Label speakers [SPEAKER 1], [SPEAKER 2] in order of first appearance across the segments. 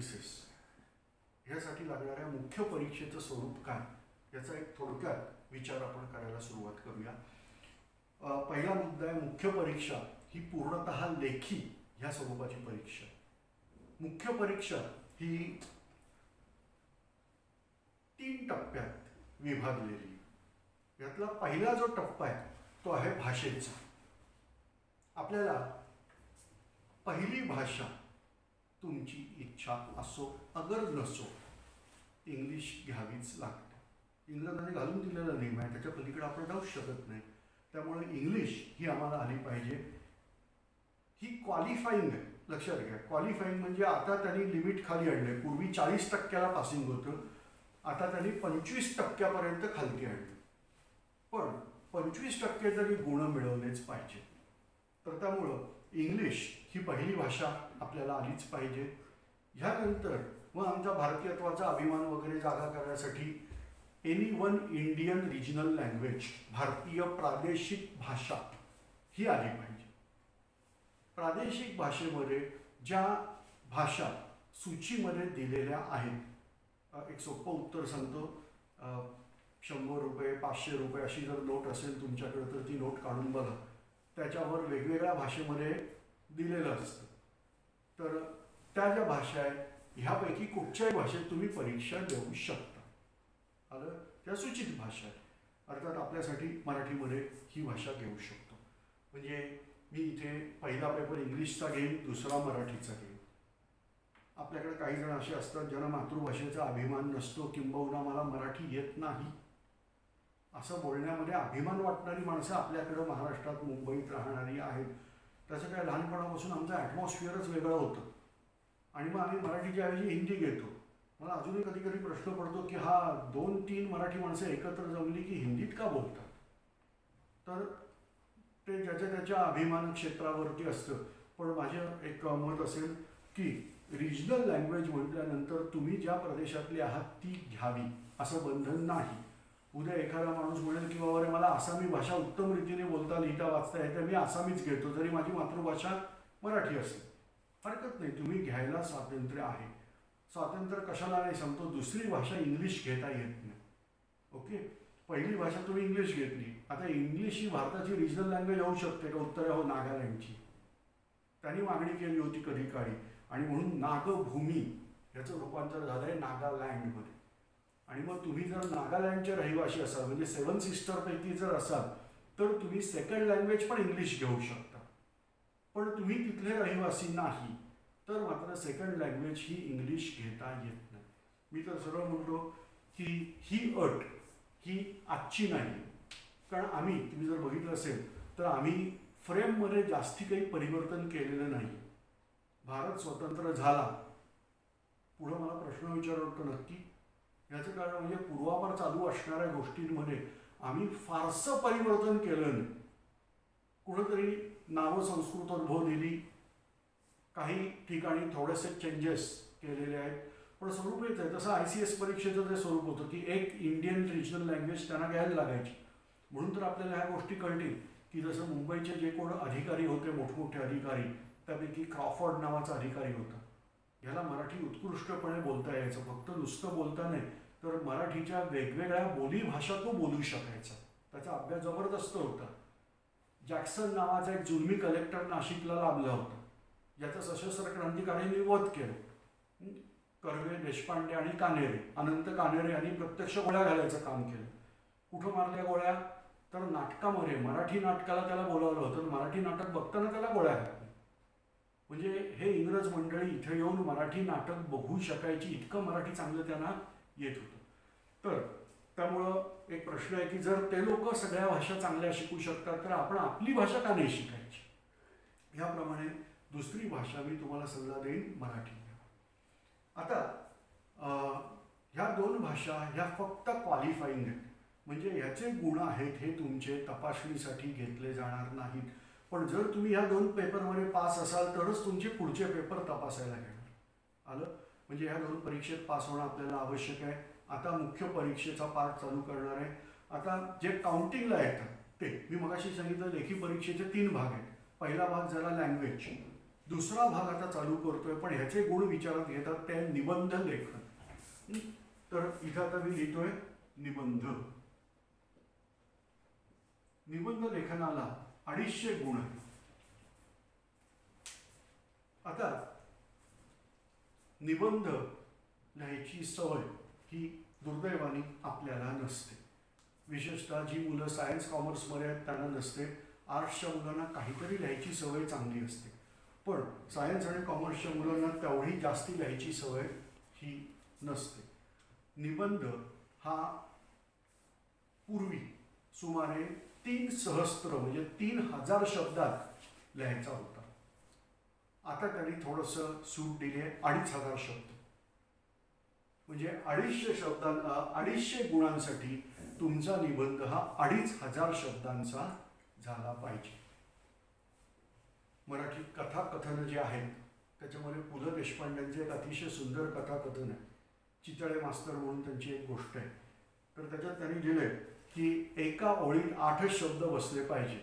[SPEAKER 1] Thesis ह्यासाठी लागणाऱ्या मुख्य परीक्षेचं स्वरूप काय याचा एक थोडक्यात विचार आपण करायला सुरुवात करूया. पहिला मुद्दा आहे मुख्य परीक्षा ही पूर्णतः लेखी ह्या स्वरूपाची परीक्षा. मुख्य परीक्षा ही 3 टप्प्यात विभागलेली. यातला पहिला जो टप्पा आहे तो आहे भाषेचा. आपल्याला पहिली भाषा तुमची इच्छा असो अगर नसो इंग्लिश घ्यावीच लागते. इंग्रजांनी घालून दिलेला नियम आहे, त्याच्या पलीकडे आपण जाऊच शकत नाही. त्यामुळे इंग्लिश ही आम्हाला आली पाहिजे. ही क्वालिफाईंग आहे, लक्षात घ्या. क्वालिफाईंग म्हणजे आता त्यांनी लिमिट खाली आणले. पूर्वी 40% पासिंग होतं, आता त्यांनी 25% खालती आणलं. पण 25% तरी गुण मिळवलेच पाहिजे. तर त्यामुळं इंग्लिश ही पहिली भाषा आपल्याला आलीच पाहिजे. ह्यानंतर मग आमच्या भारतीयत्वाचा अभिमान वगैरे जागा करण्यासाठी any one Indian regional language, भारतीय प्रादेशिक भाषा ही आली पाहिजे. प्रादेशिक भाषेमध्ये ज्या भाषा सूचीमध्ये दिलेल्या आहेत, एक सोपं उत्तर सांगतो. 100 रुपये 500 रुपये अशी जर नोट असेल तुमच्याकडे तर ती नोट काढून बघा. त्याच्यावर वेगवेगळ्या भाषेमध्ये दिलेलं असतं. तर त्या ज्या भाषा आहेत ह्यापैकी कुठच्याही भाषेत तुम्ही परीक्षा देऊ शकता. आलं, त्या सूचित भाषा आहेत. अर्थात आपल्यासाठी मराठीमध्ये ही भाषा घेऊ शकतो. म्हणजे मी इथे पहिला पेपर इंग्लिशचा घेईन, दुसरा मराठीचा घेईन. आपल्याकडे काही जण असे असतात ज्यांना मातृभाषेचा अभिमान नसतो, किंबहुना मला मराठी येत नाही असं बोलण्यामध्ये अभिमान वाटणारी माणसं आपल्याकडं महाराष्ट्रात मुंबईत राहणारी आहेत. त्याचं काय लहानपणापासून आमचं ॲटमॉस्फिअरच वेगळं होतं आणि मग आम्ही मराठीच्या ऐवजी हिंदी घेतो. मला अजूनही कधी कधी प्रश्न पडतो की हा 2-3 मराठी माणसं एकत्र जमली की हिंदीत का बोलतात. तर ते ज्याच्या त्याच्या अभिमान क्षेत्रावरती असतं. पण माझं एक मत असेल की रिजनल लँग्वेज म्हटल्यानंतर तुम्ही ज्या प्रदेशातली आहात ती घ्यावी असं बंधन नाही. उद्या एखादा माणूस म्हणेल की बाबा रे मला आसामी भाषा उत्तम रीतीने बोलता लिहिता वाचता येते, मी आसामीच घेतो जरी माझी मातृभाषा मराठी असेल. हरकत नाही, तुम्ही घ्यायला स्वातंत्र्य आहे. स्वातंत्र्य कशाला नाही सांगतो, दुसरी भाषा इंग्लिश घेता येत नाही. ओके, पहिली भाषा तुम्ही इंग्लिश घेतली, आता इंग्लिश ही भारताची रिजनल लँग्वेज होऊ शकते का? उत्तर हो, नागालँडची. त्यांनी मागणी केली होती कधी काळी आणि म्हणून नागभूमी याचं रूपांतर झालं आहे नागालँडमध्ये. आणि मग तुम्ही जर नागालँडचे रहिवासी असाल म्हणजे 7 सिस्टरपैकी जर असाल तर तुम्ही सेकंड लँग्वेज पण इंग्लिश घेऊ शकता. पण तुम्ही तिथले रहिवासी नाही तर मात्र सेकंड लँग्वेज ही इंग्लिश घेता येत नाही. मी तर सरळ म्हणतो की ही अट ही आजची नाही. कारण आम्ही, तुम्ही जर बघितलं असेल तर आम्ही फ्रेममध्ये जास्ती काही परिवर्तन केलेलं नाही. भारत स्वतंत्र झाला, पुढं मला प्रश्न विचारतो नक्की. याचं कारण म्हणजे पूर्वापार चालू असणाऱ्या गोष्टींमध्ये आम्ही फारसं परिवर्तन केलं नाही. कुठंतरी नावं संस्कृतोद्भव दिली, काही ठिकाणी थोडेसे चेंजेस केलेले आहेत, पण स्वरूप हेच आहे. तसं ICS परीक्षेचं जे स्वरूप होतं की एक इंडियन रिजनल लँग्वेज त्यांना घ्यायला लागायची. म्हणून तर आपल्याला ह्या गोष्टी कळतील की जसं मुंबईचे जे कोण अधिकारी होते, मोठमोठे अधिकारी, त्यापैकी क्रॉफर्ड नावाचा अधिकारी होता. याला मराठी उत्कृष्टपणे बोलता यायचं. फक्त नुसतं बोलता नाही तर मराठीच्या वेगवेगळ्या बोलीभाषा तो बोलू शकायचा. त्याचा अभ्यास जबरदस्त होता. जॅक्सन नावाचा एक जुलमी कलेक्टर नाशिकला लाभला होता, ज्याचा सशस्त्र क्रांतिकाऱ्यांनी वध केलं. कर्वे, देशपांडे आणि कानेरे, अनंत कानेरे यांनी प्रत्यक्ष गोळ्या घालायचं काम केलं. कुठं मारल्या गोळ्या तर नाटकामध्ये, मराठी नाटकाला त्याला बोलावलं होतं, मराठी नाटक बघताना त्याला गोळ्या घातल्या. म्हणजे हे इंग्रज मंडळी इथे येऊन मराठी नाटक बघू शकायची, इतकं मराठी चांगलं त्यांना येत होतं. तर त्यामुळं एक प्रश्न आहे की जर ते लोक सगळ्या भाषा चांगल्या शिकू शकतात तर आपण आपली भाषा का नाही शिकायची. ह्याप्रमाणे दुसरी भाषा मी तुम्हाला सल्ला देईन, मराठी. आता ह्या 2 भाषा ह्या फक्त क्वालिफाईंग आहेत, म्हणजे ह्याचे गुण आहेत हे तुमचे तपासणीसाठी घेतले जाणार नाहीत. पण जर तुम्ही ह्या 2 पेपरमध्ये पास असाल तरच तुमचे पुढचे पेपर तपासायला घेणार. आलं, म्हणजे ह्या 2 परीक्षेत पास होणं आपल्याला आवश्यक आहे. आता मुख्य परीक्षेचा पार्ट चालू करणार आहे. आता जे काउंटिंगला येतात ते मी मगाशी सांगितलं, लेखी परीक्षेचे 3 भाग आहेत. पहिला भाग झाला लँग्वेज, दुसरा भाग आता चालू करतोय, पण ह्याचे गुण विचारात घेतात ते निबंध लेखन. तर इथं आता मी लिहितोय निबंध. निबंध लेखनाला 250 गुण आहेत. आता निबंध लिहायची सवय ही दुर्दैवाने आपल्याला नसते. विशेषतः जी मुलं सायन्स कॉमर्समध्ये आहेत त्यांना नसते. आर्ट्सच्या मुलांना काहीतरी लिहायची सवय चांगली असते, पण सायन्स आणि कॉमर्सच्या मुलांना तेवढी जास्ती लिहायची सवय ही नसते. निबंध हा पूर्वी सुमारे 3 सहस्त्र म्हणजे 3000 शब्दात लिहायचा होता. आता त्यांनी थोडंसं सूट दिली आहे, 2500 शब्द. म्हणजे 250 गुणांसाठी तुमचा निबंध हा 2500 शब्दांचा झाला पाहिजे. मराठी कथाकथन जे आहेत त्याच्यामध्ये पु ल देशपांड्यांचे एक अतिशय सुंदर कथाकथन आहे. चितळे मास्तर म्हणून त्यांची एक गोष्ट आहे. तर त्याच्यात त्यांनी दिलंय की एका ओळीत 8 शब्द बसले पाहिजे,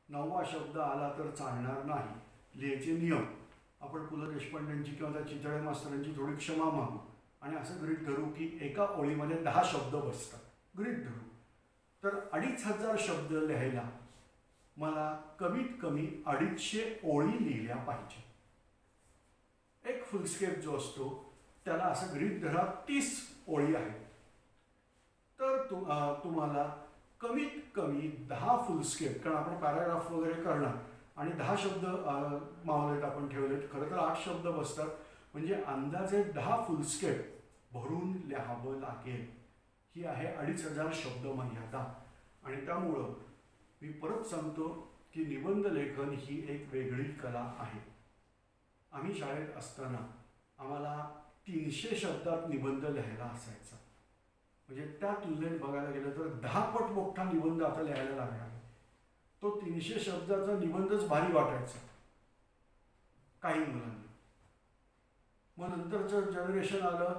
[SPEAKER 1] 9वा शब्द आला तर चालणार नाही. लिहायचे नियम आपण पु ल देशपांड्यांची किंवा त्या चितळे मास्तरांची थोडी क्षमा मागू आणि असं गृहीत धरू की एका ओळीमध्ये 10 शब्द बसतात, गृहीत धरू. तर 2500 शब्द लिहायला मला कमीत कमी 250 ओळी लिहिल्या पाहिजे. एक फुलस्केप जो असतो त्याला असं गृहीत धरा 30 ओळी आहेत. तर तुम्हाला कमीत कमी 10 फुलस्केप, कारण आपण पॅराग्राफ वगैरे करणार आणि 10 शब्द मावलेत आपण ठेवलेत, खरं तर 8 शब्द बसतात, म्हणजे अंदाजे 10 फुलस्केप भरून लिहावं लागेल. ही आहे 2500 शब्द मर्यादा. आणि त्यामुळं मी परत सांगतो की निबंध लेखन ही एक वेगळी कला आहे. आम्ही शाळेत असताना आम्हाला 300 शब्दात निबंध लिहायला असायचा. म्हणजे त्या तुलनेत बघायला गेलं तर 10 पट मोठा निबंध आता लिहायला लागला आहे. तो 300 शब्दाचा निबंधच भारी वाटायचा काही मुलांना. मग नंतरचं जनरेशन आलं,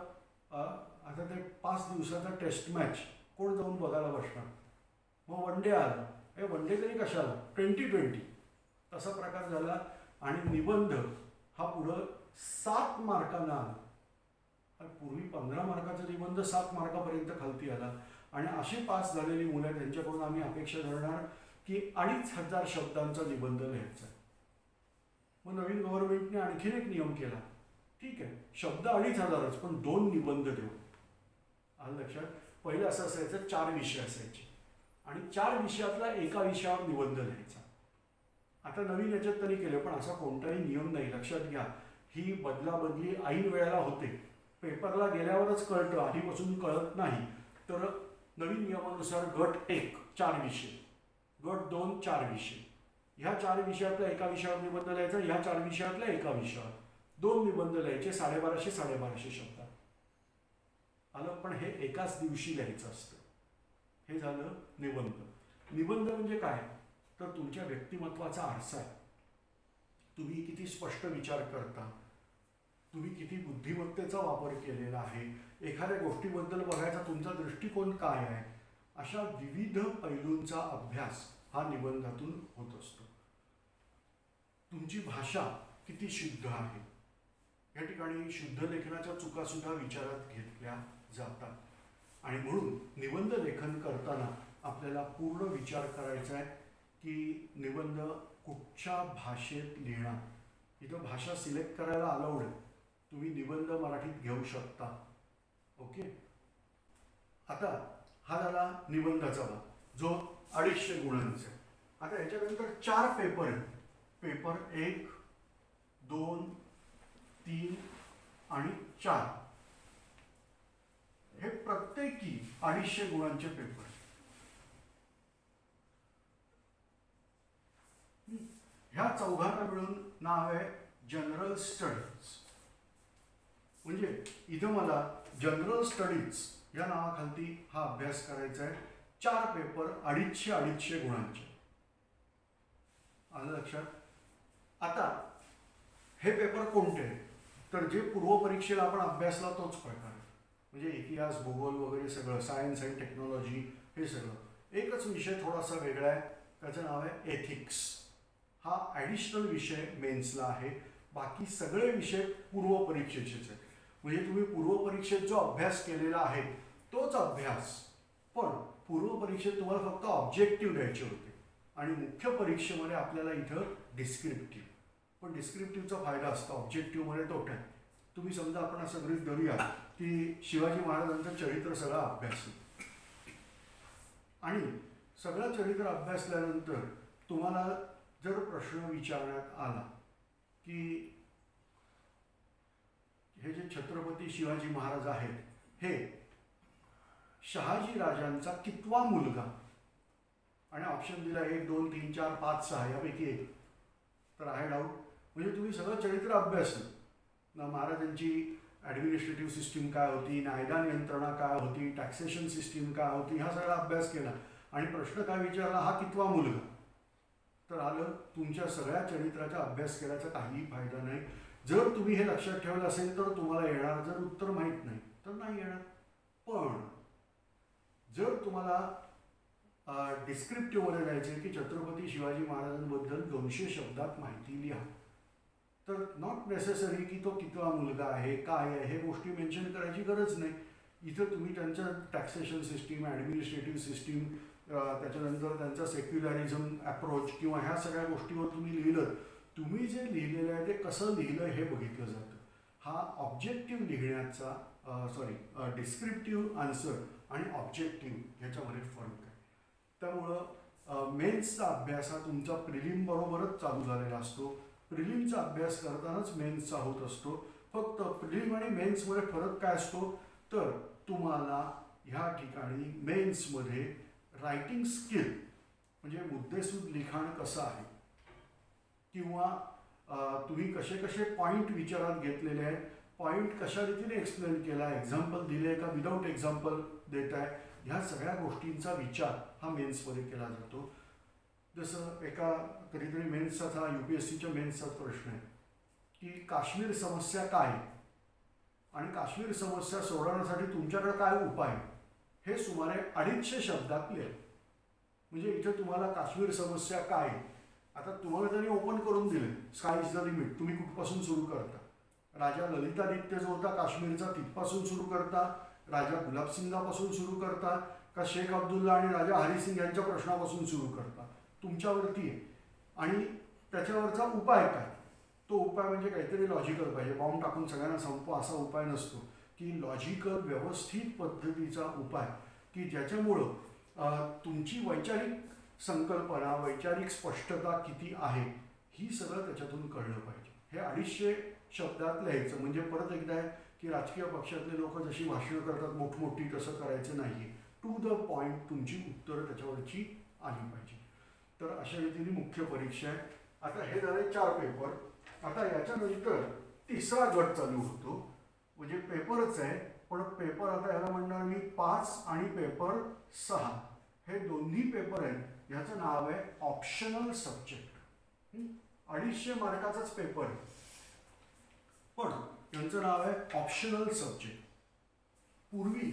[SPEAKER 1] आता ते 5 दिवसाचा टेस्ट मॅच कोण जाऊन बघायला बसणार. मग वन डे आलं, हे वन डे तरी कशाला, 2020 तसा प्रकार झाला. आणि निबंध हा पुढं 7 मार्कांना आला. पूर्वी 15 मार्काचा निबंध 7 मार्कापर्यंत खालती आला. आणि अशी पास झालेली मुलं त्यांच्याकडून आम्ही अपेक्षा धरणार की 2500 शब्दांचा निबंध लिहायचा. मग नवीन गव्हर्नमेंटने आणखीन एक नियम केला, ठीक आहे शब्द 2500च पण 2 निबंध देऊ. आलं लक्षात. पहिलं असं असायचं 4 विषय असायचे आणि 4 विषयातला एका विषयावर निबंध लिहायचा. आता नवीन याच्यात त्यांनी केलं, पण असा कोणताही नियम नाही. लक्षात घ्या, ही बदलाबदली ऐन वेळेला होते. पेपरला गेल्यावरच कळतं, आधीपासून कळत नाही. तर नवीन नियमानुसार गट 1 4 विषय, गट 2 4 विषय, ह्या 4 विषयातल्या एका विषयावर निबंध लिहायचा, ह्या 4 विषयातल्या एका विषयावर 2 निबंध लिहायचे 1250 शब्दात. आलं. पण हे एकाच दिवशी लिहायचं असतं. हे झालं निबंध. निबंध म्हणजे काय, तर तुमच्या व्यक्तिमत्वाचा आरसा आहे. तुम्ही किती स्पष्ट विचार करता, तुम्ही किती बुद्धिमत्तेचा वापर केलेला आहे, एखाद्या गोष्टीबद्दल बघायचा तुमचा दृष्टिकोन काय आहे, अशा विविध पैलूंचा अभ्यास हा निबंधातून होत असतो. तुमची भाषा किती शुद्ध आहे, या ठिकाणी शुद्ध लेखनाच्या चुका सुद्धा विचारात घेतल्या जातात. आणि म्हणून निबंध लेखन करताना आपल्याला पूर्ण विचार करायचा आहे की निबंध कुठच्या भाषेत लिहिणार. इथं भाषा सिलेक्ट करायला अलाउड आहे, तुम्ही निबंध मराठीत घेऊ शकता. ओके. आता हा झाला निबंधाचा भाग जो 250 गुणांचा आहे. आता याच्यानंतर 4 पेपर आहेत. पेपर 1, 2, 3 आणि 4 हे प्रत्येकी 250 गुणांचे पेपर. ह्या चौघांना मिळून नाव आहे जनरल स्टडीज. म्हणजे इथं मला जनरल स्टडीज या नावाखाली हा अभ्यास करायचा आहे. 4 पेपर 250 गुणांचे. आलं लक्षात. आता हे पेपर कोणते, तर जे पूर्वपरीक्षेला आपण अभ्यासला तोच प्रकार, म्हणजे इतिहास, भूगोल वगैरे सगळं, सायन्स अँड टेक्नॉलॉजी हे सगळं. एकच विषय थोडासा वेगळा आहे, त्याचं नाव आहे एथिक्स. हा ॲडिशनल विषय मेन्सला आहे. बाकी सगळे विषय पूर्वपरीक्षेचेच आहेत. म्हणजे तुम्ही पूर्वपरीक्षेत जो अभ्यास केलेला आहे तोच अभ्यास, पण पूर्वपरीक्षेत तुम्हाला फक्त ऑब्जेक्टिव्ह द्यायचे होते आणि मुख्य परीक्षेमध्ये आपल्याला इथं डिस्क्रिप्टिव्ह. पण डिस्क्रिप्टिव्हचा फायदा असतो, ऑब्जेक्टिव्हमध्ये तोटा आहे. तुम्ही समजा आपण असं गृहीत धरूया की शिवाजी महाराजांचं चरित्र सगळं अभ्यासलं आणि सगळं चरित्र अभ्यासल्यानंतर तुम्हाला जर प्रश्न विचारण्यात आला की हे जे छत्रपती शिवाजी महाराज आहेत हे शहाजी राजांचा कितवा मुलगा, आणि ऑप्शन दिला 1 2 3 4 5 6 यापैकी एक, तर आहे डाऊट. म्हणजे तुम्ही सगळं चरित्र अभ्यासलं ना, महाराजांची ॲडमिनिस्ट्रेटिव्ह सिस्टीम काय होती, कायदा यंत्रणा काय होती, टॅक्सेशन सिस्टीम काय होती, हा सगळा अभ्यास केला आणि प्रश्न काय विचारला, हा कितवा मुलगा, तर आलं तुमच्या सगळ्या चरित्राचा अभ्यास केल्याचा काहीही फायदा नाही. जर तुम्ही हे लक्षात ठेवलं असेल तर तुम्हाला येणार, जर उत्तर माहीत नाही तर नाही येणार. पण जर तुम्हाला डिस्क्रिप्टिव्हमध्ये द्यायचे की छत्रपती शिवाजी महाराजांबद्दल 200 शब्दात माहिती लिहा, तर नॉट नेसेसरी की तो कितवा मुलगा आहे, काय आहे, हे गोष्टी मेन्शन करायची गरज नाही. इथं तुम्ही त्यांचं टॅक्सेशन सिस्टीम, ॲडमिनिस्ट्रेटिव्ह सिस्टीम, त्याच्यानंतर त्यांचा सेक्युलरिझम अप्रोच किंवा ह्या सगळ्या गोष्टीवर तुम्ही लिहिलं, तुम्ही जे लिहिलेलं आहे ते कसं लिहिलं हे बघितलं जातं. हा ऑब्जेक्टिव्ह लिहिण्याचा डिस्क्रिप्टिव्ह आन्सर आणि ऑब्जेक्टिव्ह ह्याच्यामध्ये फरक आहे. त्यामुळं मेन्सचा अभ्यास हा तुमचा प्रिलिम बरोबरच चालू झालेला असतो. प्रिलिमचा अभ्यास करतानाच मेन्सचा होत असतो. फक्त प्रिलिम आणि मेन्समध्ये फरक काय असतो, तर तुम्हाला ह्या ठिकाणी मेन्समध्ये रायटिंग स्किल म्हणजे मुद्देसूद लिखाण कसं आहे किंवा तुम्ही कसे कसे पॉईंट विचारात घेतलेले आहेत, पॉईंट कशा रीतीने एक्सप्लेन केला, एक्झाम्पल दिले का विदाऊट एक्झाम्पल देत आहे, ह्या सगळ्या गोष्टींचा विचार हा मेन्समध्ये केला जातो. जसं एका कधीतरी मेन्सचा, हा UPSCच्या मेन्सचाच प्रश्न आहे की काश्मीर समस्या काय आणि काश्मीर समस्या सोडवण्यासाठी तुमच्याकडे काय उपाय, हे सुमारे 250 शब्दात लिहा. म्हणजे इथे तुम्हाला काश्मीर समस्या काय, आता तुम्हाला त्यांनी ओपन करून दिले, स्काय इज द लिमिट, तुम्ही कुठपासून सुरू करता. राजा ललितादित्य जो होता काश्मीरचा तिथपासून सुरू करता, राजा गुलाबसिंगापासून सुरू करता, का शेख अब्दुल्ला आणि राजा हरिसिंग यांच्या प्रश्नापासून सुरू करता, तुमच्यावरती आहे. आणि त्याच्यावरचा उपाय काय, तो उपाय म्हणजे काहीतरी लॉजिकल पाहिजे, बॉम्ब टाकून सगळ्यांना संपवा असा उपाय नसतो, की लॉजिकल व्यवस्थित पद्धतीचा उपाय की ज्याच्यामुळं तुमची वैचारिक संकल्पना, वैचारिक स्पष्टता किती आहे ही सगळं त्याच्यातून कळलं पाहिजे. हे 250 शब्दात लिहायचं म्हणजे परत एकदा आहे की राजकीय पक्षातले लोक जशी भाषणं करतात मोठमोठी, तसं करायचं नाही. टू द पॉईंट तुमची उत्तरं त्याच्यावरची आली पाहिजे. तर अशा रीतीने मुख्य परीक्षा आहे. आता हे झाले 4 पेपर. आता याच्यानंतर 3रा गट चालू होतो, म्हणजे पेपरच आहे पण पेपर आता याला म्हणणार मी 5 आणि पेपर 6 हे दोन्ही पेपर आहेत. ह्याचं नाव आहे ऑप्शनल सब्जेक्ट. 250 मार्काचाच पेपर आहे पण यांचं नाव आहे ऑप्शनल सब्जेक्ट. पूर्वी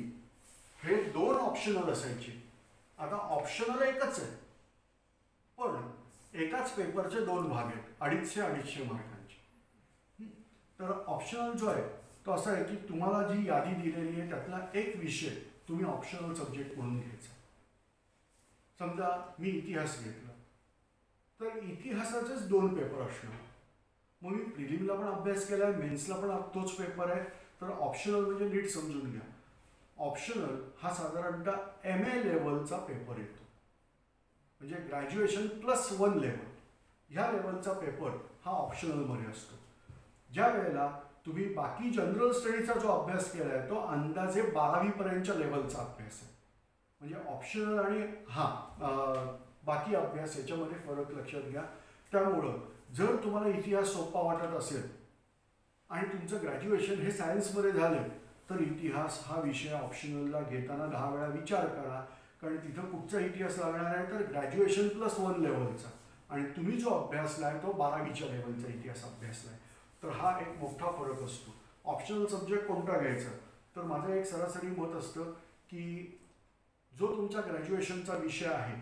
[SPEAKER 1] हे 2 ऑप्शनल असायचे, आता ऑप्शनल एकच आहे पण एकाच पेपरचे 2 भाग आहेत, 250 मार्कांचे. तर ऑप्शनल जो आहे तो असा आहे की तुम्हाला जी यादी दिलेली आहे त्यातला एक विषय तुम्ही ऑप्शनल सब्जेक्ट म्हणून घ्यायचा. समजा मी इतिहास घेतला तर इतिहासाचेच 2 पेपर असणार. मग मी प्रिलिमला पण अभ्यास केला आहे, मेन्सला पण तोच पेपर आहे. तर ऑप्शनल म्हणजे नीट समजून घ्या, ऑप्शनल हा साधारणतः MA लेवलचा पेपर येतो, म्हणजे ग्रॅज्युएशन +1 लेवल ह्या लेवलचा पेपर हा ऑप्शनलमध्ये असतो. ज्या वेळेला तुम्ही बाकी जनरल स्टडीचा जो अभ्यास केला आहे तो अंदाजे 12वी पर्यंतच्या लेवलचा अभ्यास आहे. म्हणजे ऑप्शनल आणि बाकी अभ्यास याच्यामध्ये फरक लक्षात घ्या. त्यामुळं जर तुम्हाला इतिहास सोपा वाटत असेल आणि तुमचं ग्रॅज्युएशन हे सायन्समध्ये झालं तर इतिहास हा विषय ऑप्शनलला घेताना 10 वेळा विचार करा, कारण तिथं कुठचा इतिहास लागणार आहे तर ग्रॅज्युएशन +1 लेवलचा आणि तुम्ही जो अभ्यासला आहे तो 12वीच्या लेवलचा इतिहास अभ्यासला आहे. तर हा एक मोठा फरक असतो. ऑप्शनल सब्जेक्ट कोणता घ्यायचा, तर माझं एक सरासरी मत असतं की जो तुमचा ग्रॅज्युएशनचा विषय आहे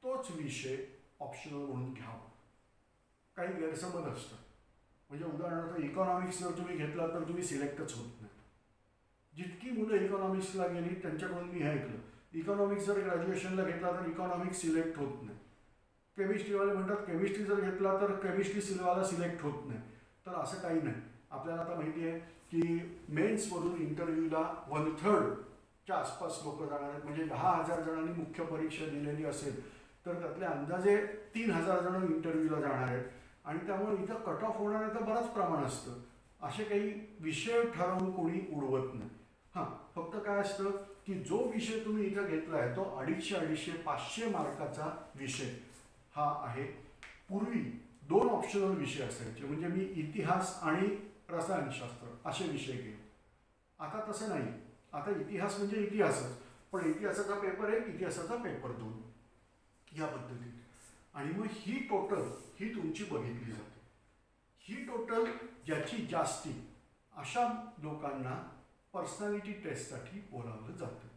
[SPEAKER 1] तोच विषय ऑप्शनल म्हणून घ्यावा. काही गैरसमज असतं म्हणजे उदाहरणार्थ इकॉनॉमिक्स जर तुम्ही घेतला तर तुम्ही सिलेक्टच होत नाही. जितकी मुलं इकॉनॉमिक्सला गेली त्यांच्याकडून मी हे ऐकलं, इकॉनॉमिक्स जर ग्रॅज्युएशनला घेतला तर इकॉनॉमिक्स सिलेक्ट होत नाही. केमिस्ट्रीवाले म्हणतात केमिस्ट्री जर घेतला तर केमिस्ट्री सिलेक्ट होत नाही. तर असं काही नाही. आपल्याला आता माहिती आहे की मेन्समधून इंटरव्ह्यूला 1/3च्या आसपास लोक जाणार आहेत. म्हणजे 10,000 जणांनी मुख्य परीक्षा दिलेली असेल तर त्यातले अंदाजे 3,000 जण इंटरव्ह्यूला जाणार आहेत. आणि त्यामुळे इथं कट ऑफ होण्याचं बरंच प्रमाण असतं. असे काही विषय ठरवून कोणी उडवत नाही. हां, फक्त काय असतं की जो विषय तुम्ही इथं घेतला आहे तो 250-500 मार्काचा विषय हा आहे. पूर्वी 2 ऑप्शनल विषय असायचे, म्हणजे मी इतिहास आणि रसायनशास्त्र असे विषय घेईन. आता तसं नाही. आता इतिहास म्हणजे इतिहासच, पण इतिहासाचा पेपर 1, इतिहासाचा पेपर 2 या पद्धतीने. आणि मग ही टोटल ही तुमची बघितली जाते. ही टोटल ज्याची जास्ती अशा लोकांना पर्सनॅलिटी टेस्टसाठी बोलावलं जातं.